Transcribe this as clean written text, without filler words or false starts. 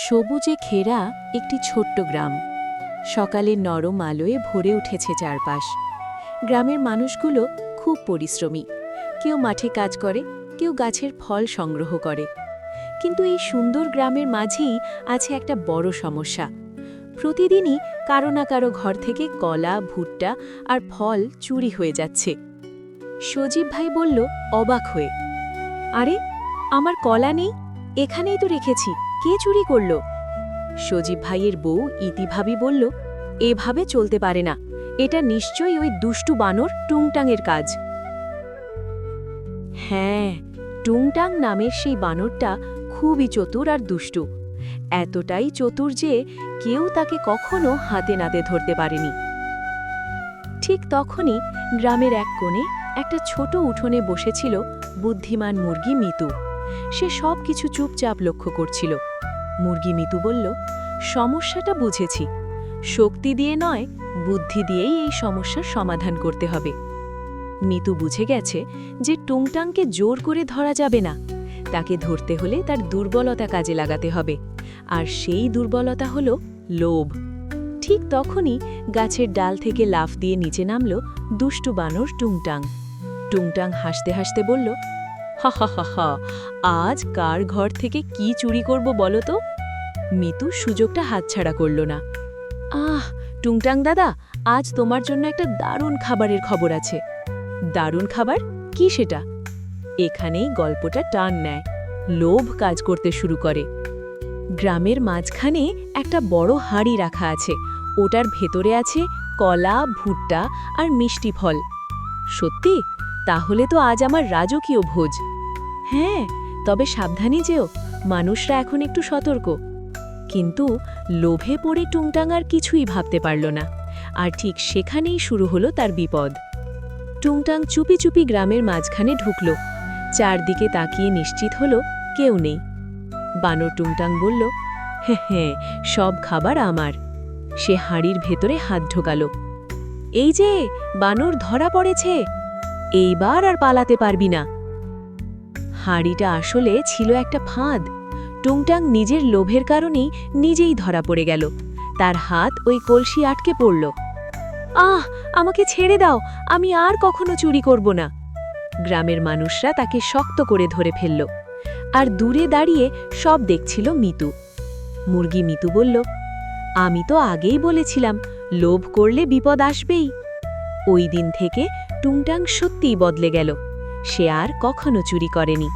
সবুজে ঘেরা একটি ছোট্ট গ্রাম। সকালের নরম আলোয় ভরে উঠেছে চারপাশ। গ্রামের মানুষগুলো খুব পরিশ্রমী। কেউ মাঠে কাজ করে, কেউ গাছের ফল সংগ্রহ করে। কিন্তু এই সুন্দর গ্রামের মাঝেই আছে একটা বড় সমস্যা। প্রতিদিনই কারো না কারো ঘর থেকে কলা, ভুট্টা আর ফল চুরি হয়ে যাচ্ছে। সজীব ভাই বলল অবাক হয়ে, আরে আমার কলা নেই, এখানেই তো রেখেছি, কে চুরি করল? সজীব ভাইয়ের বউ ইতিভাবী বলল, এভাবে চলতে পারে না, এটা নিশ্চয়ই ওই দুষ্টু বানর টুংটাংয়ের কাজ। হ্যাঁ, টুংটাং নামের সেই বানরটা খুবই চতুর আর দুষ্টু। এতটাই চতুর যে কেউ তাকে কখনো হাতে নাতে ধরতে পারেনি। ঠিক তখনই গ্রামের এক কোণে একটা ছোট উঠোনে বসেছিল বুদ্ধিমান মুরগি মিতু। সে সব কিছু চুপচাপ লক্ষ্য করছিল। মুরগি মিতু বলল, সমস্যাটা বুঝেছি। শক্তি দিয়ে নয়, বুদ্ধি দিয়েই এই সমস্যার সমাধান করতে হবে। মিতু বুঝে গেছে যে টুংটাংকে জোর করে ধরা যাবে না, তাকে ধরতে হলে তার দুর্বলতা কাজে লাগাতে হবে। আর সেই দুর্বলতা হলো লোভ। ঠিক তখনই গাছের ডাল থেকে লাফ দিয়ে নিচে নামল দুষ্টু বানর টুংটাং। টুংটাং হাসতে হাসতে বলল, হা হা হা হা, আজ কার ঘর থেকে কি চুরি করব বলো তো? মিতু সুযোগটা হাতছাড়া করল না। আহ, টুংটাং দাদা, আজ তোমার জন্য একটা দারুণ খাবারের খবর আছে। দারুণ খাবার? কি সেটা? এখানেই গল্পটা টান নেয়। লোভ কাজ করতে শুরু করে। গ্রামের মাঝখানে একটা বড় হাঁড়ি রাখা আছে, ওটার ভেতরে আছে কলা, ভুট্টা আর মিষ্টি ফল। সত্যি? তাহলে তো আজ আমার রাজকীয় ভোজ। হ্যাঁ, তবে সাবধানে যেও, মানুষরা এখন একটু সতর্ক। কিন্তু লোভে পড়ে টুংটাং আর কিছুই ভাবতে পারল না। আর ঠিক সেখানেই শুরু হলো তার বিপদ। টুংটাং চুপি চুপি গ্রামের মাঝখানে ঢুকল। চারদিকে তাকিয়ে নিশ্চিত হল কেউ নেই। বানর টুংটাং বলল, হ্যাঁ, সব খাবার আমার। সে হাঁড়ির ভেতরে হাত ঢোকাল। এই যে, বানর ধরা পড়েছে, এইবার আর পালাতে পারবি না। হাঁড়িটা আসলে ছিল একটা ফাঁদ। টুংটাং নিজের লোভের কারণেই নিজেই ধরা পড়ে গেল। তার হাত ওই কলসি আটকে পড়ল। আহ, আমাকে ছেড়ে দাও, আমি আর কখনো চুরি করব না। গ্রামের মানুষরা তাকে শক্ত করে ধরে ফেলল। আর দূরে দাঁড়িয়ে সব দেখছিল মিতু। মুরগি মিতু বলল, আমি তো আগেই বলেছিলাম, লোভ করলে বিপদ আসবেই। ওই দিন থেকে টুংটাং সত্যিই বদলে গেল। সে আর কখনো চুরি করেনি।